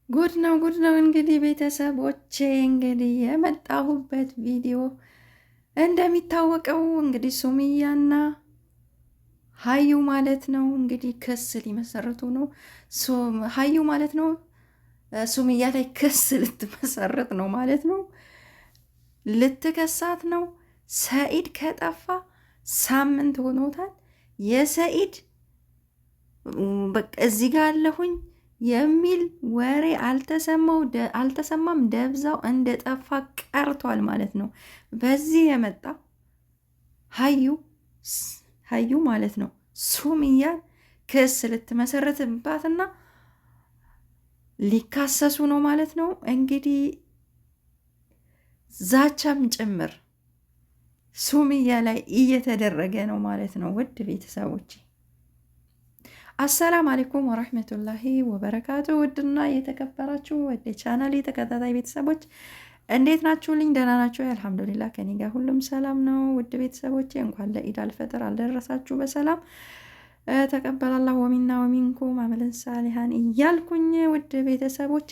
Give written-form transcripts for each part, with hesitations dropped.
ጉድ ነው እንግዲህ ቤተሰቦቼ፣ እንግዲህ የመጣሁበት ቪዲዮ እንደሚታወቀው እንግዲህ ሱምያና ሀዩ ማለት ነው እንግዲህ ክስ ሊመሰረቱ ነው። ሀዩ ማለት ነው ሱምያ ላይ ክስ ልትመሰረት ነው ማለት ነው። ልትከሳት ነው። ሰኢድ ከጠፋ ሳምንት ሆኖታል። የሰኢድ በቃ እዚህ ጋር አለሁኝ የሚል ወሬ አልተሰማም። ደብዛው እንደጠፋ ቀርቷል ማለት ነው። በዚህ የመጣ ሀዩ ማለት ነው ሱምያን ክስ ልትመሰረትባትና ሊካሰሱ ነው ማለት ነው። እንግዲህ ዛቻም ጭምር ሱምያ ላይ እየተደረገ ነው ማለት ነው። ውድ ቤተሰቦች አሰላም አለይኩም ወራህመቱላሂ ወበረካቱ። ውድና የተከበራችሁ ወደ ቻናል የተከታታይ ቤተሰቦች እንዴት ናችሁልኝ? ደህና ናችሁ? አልሐምዱሊላህ ከኔ ጋር ሁሉም ሰላም ነው። ውድ ቤተሰቦቼ እንኳን ለኢድ አልፈጥር አልደረሳችሁ በሰላም ተቀበላላሁ ወሚና ወሚንኩም አመለን ሳሊሃን እያልኩኝ ውድ ቤተሰቦቼ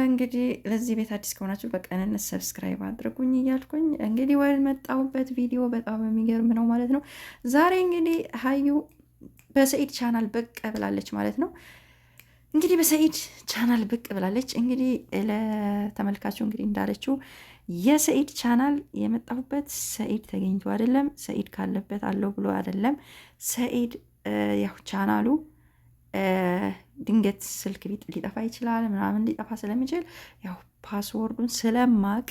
እንግዲህ ለዚህ ቤት አዲስ ከሆናችሁ በቀንነት ሰብስክራይብ አድርጉኝ እያልኩኝ እንግዲህ ወደ መጣሁበት ቪዲዮ በጣም የሚገርም ነው ማለት ነው። ዛሬ እንግዲህ ሀዩ በሰኢድ ቻናል ብቅ ብላለች ማለት ነው። እንግዲህ በሰኢድ ቻናል ብቅ ብላለች። እንግዲህ ለተመልካቹ እንግዲህ እንዳለችው የሰኢድ ቻናል የመጣሁበት ሰኢድ ተገኝቶ አይደለም፣ ሰኢድ ካለበት አለው ብሎ አይደለም። ሰኢድ ያው ቻናሉ ድንገት ስልክ ሊጠፋ ይችላል ምናምን ሊጠፋ ስለሚችል ያው ፓስወርዱን ስለማቅ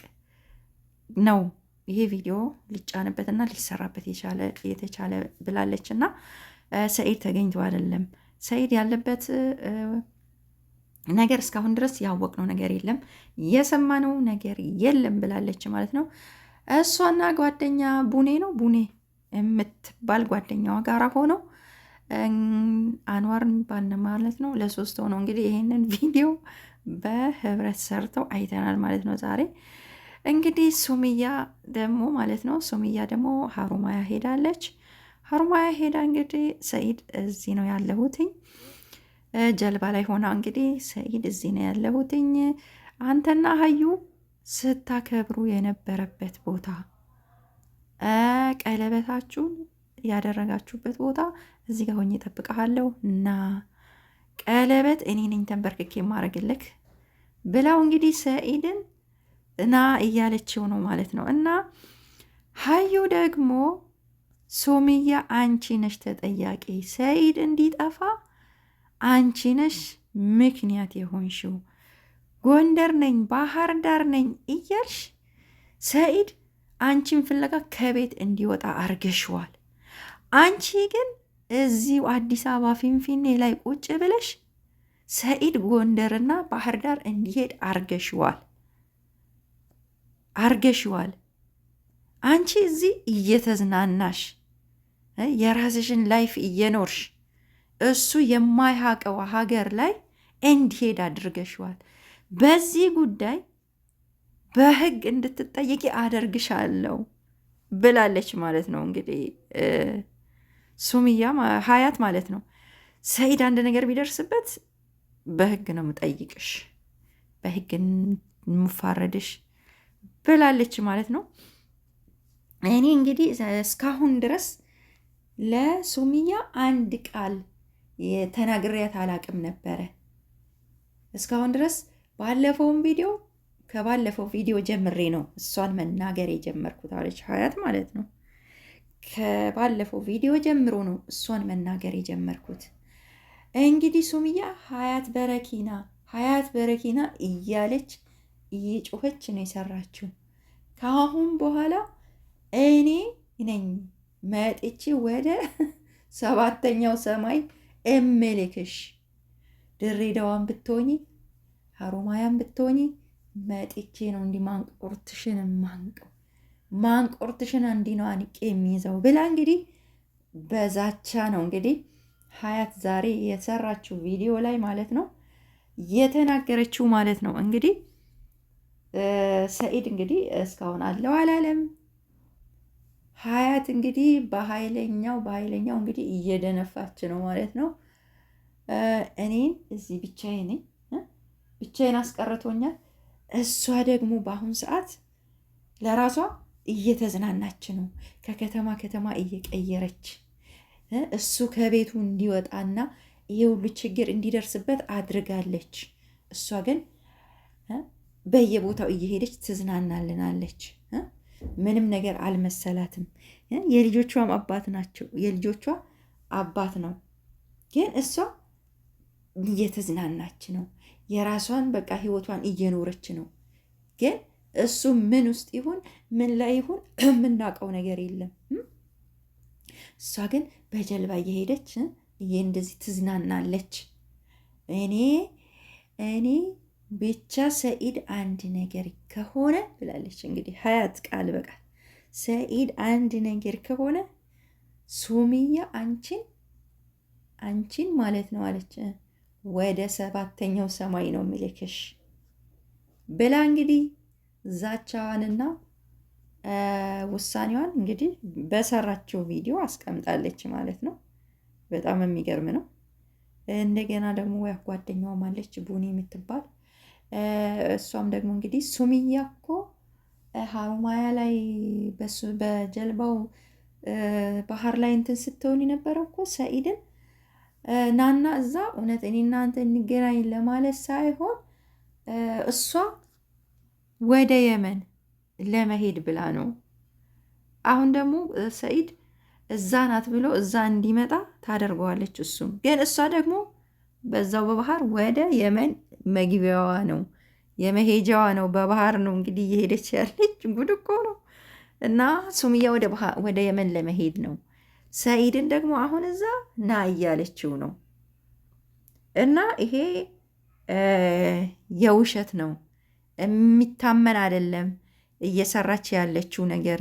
ነው ይሄ ቪዲዮ ሊጫንበትና ሊሰራበት የተቻለ ብላለች እና ሰኢድ ተገኝቶ አይደለም። ሰኢድ ያለበት ነገር እስካሁን ድረስ ያወቅነው ነገር የለም፣ የሰማነው ነገር የለም ብላለች ማለት ነው። እሷና ጓደኛ ቡኔ የምትባል ጓደኛዋ ጋራ ሆነው አንዋር ባል ማለት ነው ለሶስት ሆነው እንግዲህ ይሄንን ቪዲዮ በህብረት ሰርተው አይተናል ማለት ነው። ዛሬ እንግዲህ ሱምያ ደግሞ ሀሩማያ ሄዳለች። ሀሩማያ ሄዳ እንግዲህ ሰኢድ እዚህ ነው ያለሁትኝ ጀልባ ላይ ሆና እንግዲህ ሰኢድ እዚህ ነው ያለሁትኝ አንተና ሀዩ ስታከብሩ የነበረበት ቦታ ቀለበታችሁን ያደረጋችሁበት ቦታ እዚህ ጋር ሆኜ እጠብቅሃለሁ እና ቀለበት እኔ ነኝ ተንበርክኬ የማረግልክ ብላው እንግዲህ ሰኢድን እና እያለችው ነው ማለት ነው። እና ሀዩ ደግሞ ሱምያ አንቺ ነሽ ተጠያቂ፣ ሰኢድ እንዲጠፋ አንቺ ነሽ ምክንያት የሆንሽው፣ ጎንደር ነኝ ባህር ዳር ነኝ እያልሽ ሰኢድ አንቺን ፍለጋ ከቤት እንዲወጣ አርገሽዋል። አንቺ ግን እዚሁ አዲስ አበባ ፊንፊኔ ላይ ቁጭ ብለሽ ሰኢድ ጎንደርና ባህር ዳር እንዲሄድ አርገሽዋል። አንቺ እዚህ እየተዝናናሽ የራስሽን ላይፍ እየኖርሽ እሱ የማይሃቀው ሀገር ላይ እንዲሄድ አድርገሽዋል። በዚህ ጉዳይ በህግ እንድትጠየቂ አደርግሻለሁ ብላለች ማለት ነው። እንግዲህ ሱምያ ሀያት ማለት ነው። ሰኢድ አንድ ነገር ቢደርስበት በህግ ነው የምጠይቅሽ፣ በህግ የምፋረድሽ ብላለች ማለት ነው። እኔ እንግዲህ እስካሁን ድረስ ለሱምያ አንድ ቃል ተናግሬያት አላቅም ነበረ እስካሁን ድረስ። ከባለፈው ቪዲዮ ጀምሬ ነው እሷን መናገር የጀመርኩት አለች ሀያት ማለት ነው። ከባለፈው ቪዲዮ ጀምሮ ነው እሷን መናገር የጀመርኩት። እንግዲህ ሱምያ ሀያት በረኪና እያለች እየጮኸች ነው የሰራችው። ከአሁን በኋላ እኔ ነኝ መጥቼ ወደ 7ኛው ሰማይ እምልክሽ፣ ድሬዳዋን ብትሆኚ ሀሮማያን ብትሆኚ መጥቼ ነው እንዲህ ማንቆርትሽን እንዲህ ነው አንቄ የሚይዘው ብላ እንግዲህ በዛቻ ነው እንግዲህ ሀያት ዛሬ የሰራችው ቪዲዮ ላይ ማለት ነው የተናገረችው ማለት ነው። እንግዲህ ሰኢድ እንግዲህ እስካሁን አለው አላለም። ሀያት እንግዲህ በኃይለኛው እንግዲህ እየደነፋች ነው ማለት ነው። እኔን እዚህ ብቻዬ ነኝ ብቻዬን አስቀርቶኛል። እሷ ደግሞ በአሁን ሰዓት ለራሷ እየተዝናናች ነው፣ ከከተማ ከተማ እየቀየረች እሱ ከቤቱ እንዲወጣና ይሄ ሁሉ ችግር እንዲደርስበት አድርጋለች። እሷ ግን በየቦታው እየሄደች ትዝናናልናለች። ምንም ነገር አልመሰላትም። የልጆቿም አባት ናቸው፣ የልጆቿ አባት ነው። ግን እሷ እየተዝናናች ነው፣ የራሷን በቃ ህይወቷን እየኖረች ነው። ግን እሱ ምን ውስጥ ይሁን ምን ላይ ይሁን የምናውቀው ነገር የለም። እሷ ግን በጀልባ እየሄደች እንደዚህ ትዝናናለች። እኔ ብቻ ሰኢድ አንድ ነገር ከሆነ ብላለች። እንግዲህ ሀያት ቃል በቃል ሰኢድ አንድ ነገር ከሆነ ሱምያ አንቺን ማለት ነው አለች ወደ 7ኛው ሰማይ ነው የሚልክሽ ብላ እንግዲህ ዛቻዋንና ውሳኔዋን እንግዲህ በሰራችው ቪዲዮ አስቀምጣለች ማለት ነው። በጣም የሚገርም ነው። እንደገና ደግሞ ጓደኛዋም አለች ቡኒ የምትባል እሷም ደግሞ እንግዲህ ሱምያ እኮ ሀሩማያ ላይ በጀልባው ባህር ላይ እንትን ስትሆን የነበረው እኮ ሰኢድን ናና እዛ እውነት እኔ እናንተ እንገናኝ ለማለት ሳይሆን እሷ ወደ የመን ለመሄድ ብላ ነው። አሁን ደግሞ ሰኢድ እዛ ናት ብሎ እዛ እንዲመጣ ታደርገዋለች። እሱም ግን እሷ ደግሞ በዛው በባህር ወደ የመን መግቢያዋ ነው የመሄጃዋ ነው፣ በባህር ነው እንግዲህ እየሄደች ያለች። ጉድ እኮ ነው። እና ሱምያ ወደ የመን ለመሄድ ነው። ሰኢድን ደግሞ አሁን እዛ ና እያለችው ነው። እና ይሄ የውሸት ነው፣ የሚታመን አይደለም እየሰራች ያለችው ነገር።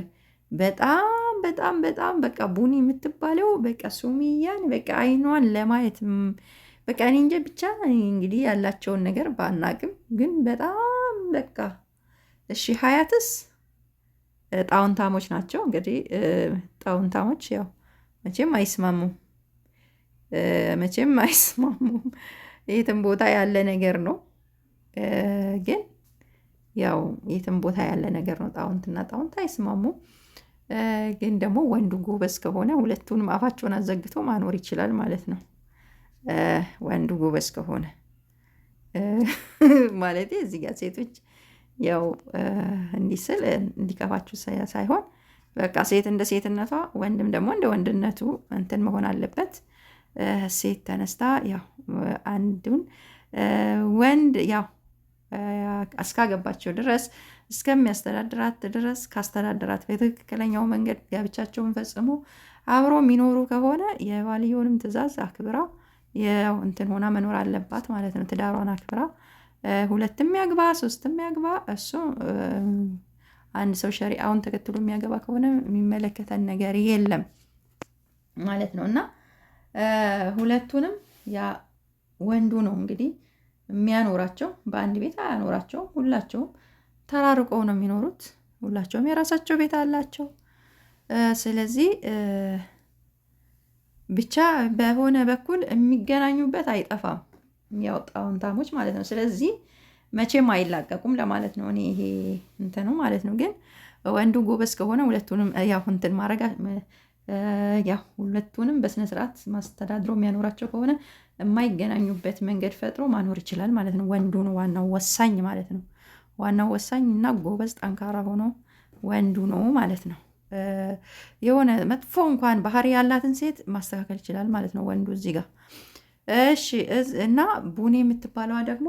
በጣም በጣም በጣም በቃ ቡኒ የምትባለው በቃ ሱምያን በቃ አይኗን ለማየት በቃ እኔ እንጃ ብቻ እንግዲህ ያላቸውን ነገር ባናቅም ግን በጣም በቃ እሺ። ሀያትስ ጣውንታሞች ናቸው እንግዲህ ጣውንታሞች ያው መቼም አይስማሙም። የትም ቦታ ያለ ነገር ነው። ግን ያው የትም ቦታ ያለ ነገር ነው። ጣውንትና ጣውንት አይስማሙም። ግን ደግሞ ወንዱ ጎበዝ ከሆነ ሁለቱንም አፋቸውን አዘግቶ ማኖር ይችላል ማለት ነው። ወንዱ ጎበዝ ከሆነ ማለት እዚህ ጋር ሴቶች ያው እንዲህ ስል እንዲከፋችሁ ሳይሆን በቃ ሴት እንደ ሴትነቷ ወንድም ደግሞ እንደ ወንድነቱ እንትን መሆን አለበት። ሴት ተነስታ ያው አንዱን ወንድ ያው እስካገባቸው ድረስ እስከሚያስተዳድራት ድረስ ካስተዳድራት በትክክለኛው መንገድ ጋብቻቸውን ፈጽሞ አብሮ የሚኖሩ ከሆነ የባልየውንም ትዕዛዝ አክብራ ያው እንትን ሆና መኖር አለባት ማለት ነው። ትዳሯን አክብራ 2 ያግባ 3 ያግባ እሱ አንድ ሰው ሸሪዓውን ተከትሎ የሚያገባ ከሆነ የሚመለከተን ነገር የለም ማለት ነው። እና ሁለቱንም ያ ወንዱ ነው እንግዲህ የሚያኖራቸው። በአንድ ቤት አያኖራቸውም። ሁላቸውም ተራርቀው ነው የሚኖሩት። ሁላቸውም የራሳቸው ቤት አላቸው። ስለዚህ ብቻ በሆነ በኩል የሚገናኙበት አይጠፋም፣ ያው ጣውንታሞች ማለት ነው። ስለዚህ መቼም አይላቀቁም ለማለት ነው። እኔ ይሄ እንትኑ ማለት ነው። ግን ወንዱ ጎበዝ ከሆነ ሁለቱንም ያው እንትን ማድረግ ያው ሁለቱንም በስነ ስርዓት ማስተዳድሮ የሚያኖራቸው ከሆነ የማይገናኙበት መንገድ ፈጥሮ ማኖር ይችላል ማለት ነው። ወንዱ ነው ዋናው ወሳኝ ማለት ነው። ዋናው ወሳኝ እና ጎበዝ ጠንካራ ሆኖ ወንዱ ነው ማለት ነው። የሆነ መጥፎ እንኳን ባህሪ ያላትን ሴት ማስተካከል ይችላል ማለት ነው ወንዱ እዚህ ጋር። እሺ እና ቡኒ የምትባለዋ ደግሞ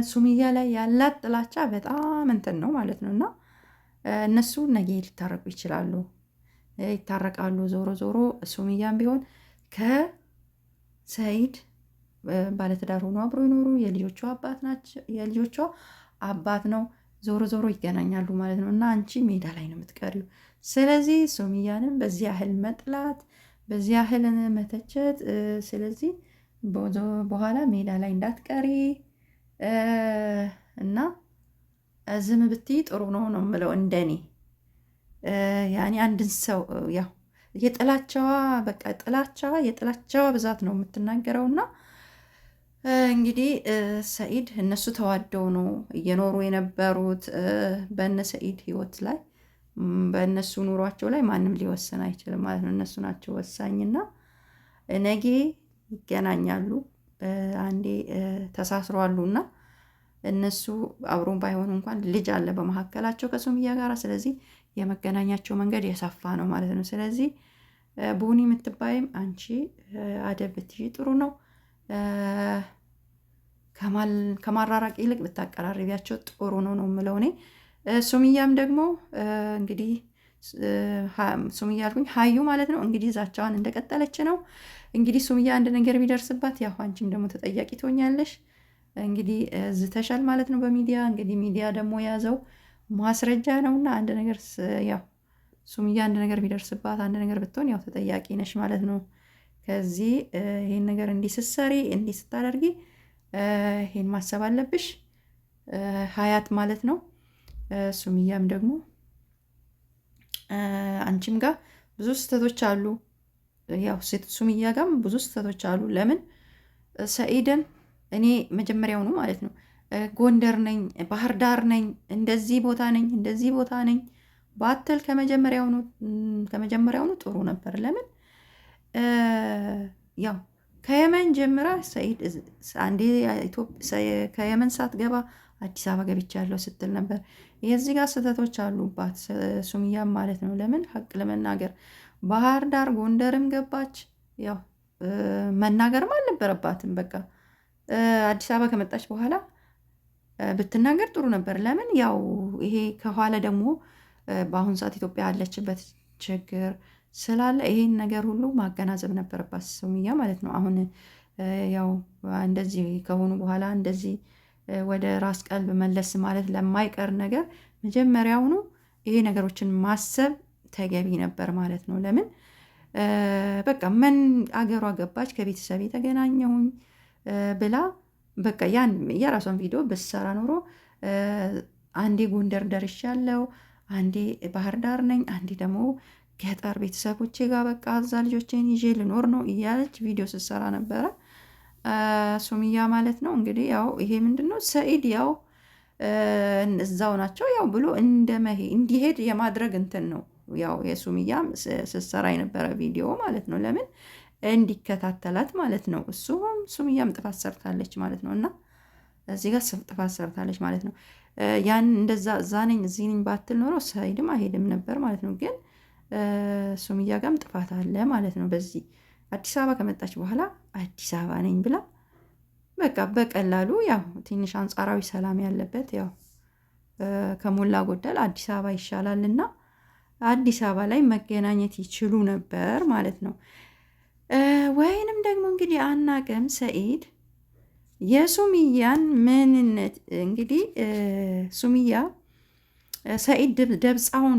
ሱምያ ላይ ያላት ጥላቻ በጣም እንትን ነው ማለት ነው። እና እነሱ ነገ ሊታረቁ ይችላሉ፣ ይታረቃሉ። ዞሮ ዞሮ ሱምያም ቢሆን ከሰኢድ ባለትዳር ሆኖ አብሮ ይኖሩ። የልጆቿ አባት ናቸው፣ የልጆቿ አባት ነው። ዞሮ ዞሮ ይገናኛሉ ማለት ነው። እና አንቺ ሜዳ ላይ ነው የምትቀሪው። ስለዚህ ሱምያንም በዚህ ያህል መጥላት፣ በዚህ ያህል መተቸት፣ ስለዚህ በኋላ ሜዳ ላይ እንዳትቀሪ እና ዝም ብትይ ጥሩ ነው ነው የምለው እንደኔ። ያኔ አንድን ሰው ያው የጥላቻዋ በቃ የጥላቻዋ ብዛት ነው የምትናገረው። እና እንግዲህ ሰኢድ እነሱ ተዋደው ነው እየኖሩ የነበሩት። በእነ ሰኢድ ህይወት ላይ በእነሱ ኑሯቸው ላይ ማንም ሊወስን አይችልም ማለት ነው። እነሱ ናቸው ወሳኝና ነገ ይገናኛሉ። አንዴ ተሳስረዋሉና እነሱ አብሮን ባይሆኑ እንኳን ልጅ አለ በመካከላቸው ከሱምያ ጋር። ስለዚህ የመገናኛቸው መንገድ የሰፋ ነው ማለት ነው። ስለዚህ ቡኒ የምትባይም አንቺ አደብ ብትይ ጥሩ ነው። ከማራራቅ ይልቅ ብታቀራርቢያቸው ጥሩ ነው ነው የምለው እኔ። ሱምያም ደግሞ እንግዲህ ሱምያ አልኩኝ ሀዩ ማለት ነው። እንግዲህ ዛቻዋን እንደቀጠለች ነው። እንግዲህ ሱምያ አንድ ነገር ቢደርስባት ያው አንቺም ደግሞ ተጠያቂ ትሆኛለሽ። እንግዲህ ዝተሻል ማለት ነው በሚዲያ እንግዲህ ሚዲያ ደግሞ የያዘው ማስረጃ ነውና አንድ ነገር ያው ሱምያ አንድ ነገር ቢደርስባት አንድ ነገር ብትሆን ያው ተጠያቂ ነሽ ማለት ነው። ከዚህ ይሄን ነገር እንዲህ ስትሰሪ እንዲህ ስታደርጊ ይሄን ማሰብ አለብሽ ሀያት ማለት ነው። ሱምያም ደግሞ አንቺም ጋር ብዙ ስህተቶች አሉ። ያው ሱምያ ጋርም ብዙ ስህተቶች አሉ። ለምን ሰኢድን እኔ መጀመሪያውኑ ማለት ነው ጎንደር ነኝ፣ ባህር ዳር ነኝ፣ እንደዚህ ቦታ ነኝ፣ እንደዚህ ቦታ ነኝ ባትል ከመጀመሪያውኑ ጥሩ ነበር። ለምን ያው ከየመን ጀምራ ሰኢድ አንዴ ከየመን ሳትገባ አዲስ አበባ ገብቻለሁ ስትል ነበር። የዚህ ጋር ስህተቶች አሉባት ሱምያም ማለት ነው። ለምን ሀቅ ለመናገር ባህር ዳር ጎንደርም ገባች፣ ያው መናገርም አልነበረባትም። በቃ አዲስ አበባ ከመጣች በኋላ ብትናገር ጥሩ ነበር። ለምን ያው ይሄ ከኋላ ደግሞ በአሁኑ ሰዓት ኢትዮጵያ ያለችበት ችግር ስላለ ይሄን ነገር ሁሉ ማገናዘብ ነበረባት ሱምያ ማለት ነው። አሁን ያው እንደዚህ ከሆኑ በኋላ እንደዚህ ወደ ራስ ቀልብ መለስ ማለት ለማይቀር ነገር መጀመሪያውኑ ይሄ ነገሮችን ማሰብ ተገቢ ነበር ማለት ነው። ለምን በቃ ምን አገሯ ገባች ከቤተሰብ የተገናኘሁኝ ብላ በቃ ያን የራሷን ቪዲዮ ብትሰራ ኖሮ አንዴ ጎንደር ደርሻለሁ፣ አንዴ ባህር ዳር ነኝ፣ አንዴ ደግሞ ገጠር ቤተሰቦቼ ጋር በቃ እዛ ልጆቼን ይዤ ልኖር ነው እያለች ቪዲዮ ስትሰራ ነበረ ሱምያ ማለት ነው። እንግዲህ ያው ይሄ ምንድን ነው ሰኢድ ያው እዛው ናቸው ያው ብሎ እንዲሄድ የማድረግ እንትን ነው ያው የሱምያ ስትሰራ የነበረ ቪዲዮ ማለት ነው። ለምን እንዲከታተላት ማለት ነው። እሱም ሱምያም ጥፋት ሰርታለች ማለት ነው። እና እዚህ ጋር ጥፋት ሰርታለች ማለት ነው። ያን እንደዛ እዛ ነኝ እዚህ ነኝ ባትል ኖሮ ሰኢድም አይሄድም ነበር ማለት ነው። ግን ሱምያ ጋርም ጥፋት አለ ማለት ነው። በዚህ አዲስ አበባ ከመጣች በኋላ አዲስ አበባ ነኝ ብላ በቃ በቀላሉ ያው ትንሽ አንጻራዊ ሰላም ያለበት ያው ከሞላ ጎደል አዲስ አበባ ይሻላል እና አዲስ አበባ ላይ መገናኘት ይችሉ ነበር ማለት ነው። ወይንም ደግሞ እንግዲህ አናቅም ሰኢድ የሱምያን ምንነት እንግዲህ ሱምያ ሰኢድ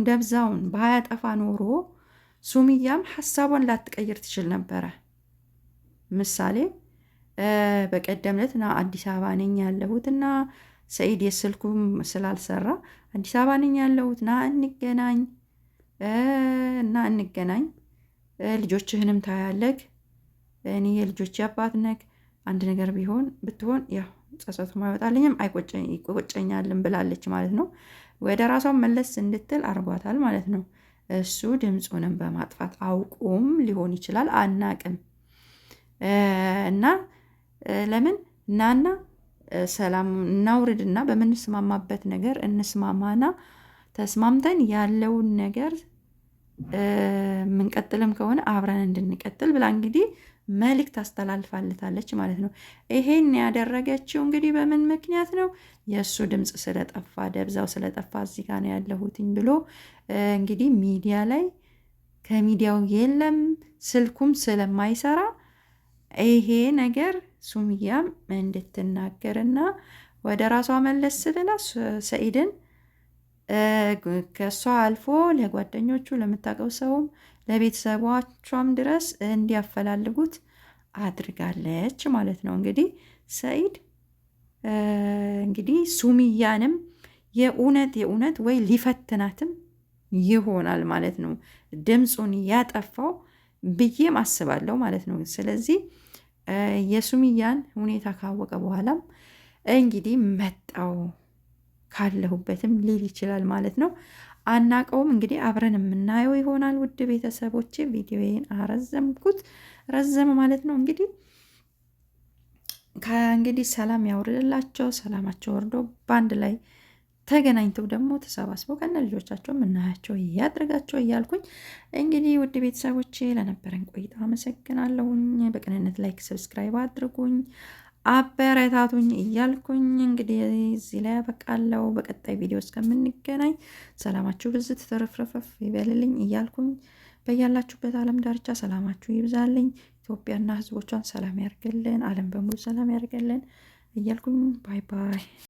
ደብዛውን ባያጠፋ ኖሮ ሱምያም ሀሳቧን ላትቀይር ትችል ነበረ። ምሳሌ በቀደም ዕለት ና አዲስ አበባ ነኝ ያለሁት እና ሰኢድ የስልኩም ስላልሰራ አዲስ አበባ ነኝ ያለሁት ና እንገናኝ ልጆችህንም ታያለግ እኔ የልጆች አባት ነክ አንድ ነገር ብትሆን ያው ጸጸቱም አይወጣልኝም አይቆጨኛልም ብላለች ማለት ነው። ወደ ራሷን መለስ እንድትል አርጓታል ማለት ነው። እሱ ድምፁንም በማጥፋት አውቁም ሊሆን ይችላል አናቅም። እና ለምን እናና ሰላም እናውርድና በምንስማማበት ነገር እንስማማና ተስማምተን ያለውን ነገር ምንቀጥልም ከሆነ አብረን እንድንቀጥል ብላ እንግዲህ መልእክት አስተላልፋለታለች ማለት ነው። ይሄን ያደረገችው እንግዲህ በምን ምክንያት ነው? የእሱ ድምፅ ስለጠፋ ደብዛው ስለጠፋ እዚህ ጋር ነው ያለሁትኝ ብሎ እንግዲህ ሚዲያ ላይ ከሚዲያው የለም ስልኩም ስለማይሰራ ይሄ ነገር ሱምያም እንድትናገርና ወደ ራሷ መለስ ብላ ሰኢድን ከእሷ አልፎ ለጓደኞቹ ለምታውቀው ሰውም ለቤተሰቦቿም ድረስ እንዲያፈላልጉት አድርጋለች ማለት ነው። እንግዲህ ሰኢድ እንግዲህ ሱምያንም የእውነት ወይ ሊፈትናትም ይሆናል ማለት ነው ድምፁን ያጠፋው ብዬም አስባለሁ ማለት ነው። ስለዚህ የሱምያን ሁኔታ ካወቀ በኋላም እንግዲህ መጣው ካለሁበትም ሊል ይችላል ማለት ነው። አናቀውም እንግዲህ አብረን የምናየው ይሆናል። ውድ ቤተሰቦቼ ቪዲዮዬን አረዘምኩት፣ ረዘመ ማለት ነው። ከእንግዲህ ሰላም ያውርድላቸው፣ ሰላማቸው ወርዶ በአንድ ላይ ተገናኝተው ደግሞ ተሰባስበው ከነ ልጆቻቸው የምናያቸው እያድርጋቸው እያልኩኝ እንግዲህ ውድ ቤተሰቦቼ ለነበረን ቆይታ አመሰግናለሁኝ። በቅንነት ላይክ፣ ሰብስክራይብ አድርጉኝ፣ አበረታቱኝ እያልኩኝ እንግዲህ እዚህ ላይ ያበቃለሁ። በቀጣይ ቪዲዮ እስከምንገናኝ ሰላማችሁ ብዝት ተረፍረፈፍ ይበልልኝ እያልኩኝ በያላችሁበት ዓለም ዳርቻ ሰላማችሁ ይብዛልኝ። ኢትዮጵያና ሕዝቦቿን ሰላም ያርግልን፣ ዓለም በሙሉ ሰላም ያርግልን እያልኩኝ ባይ ባይ።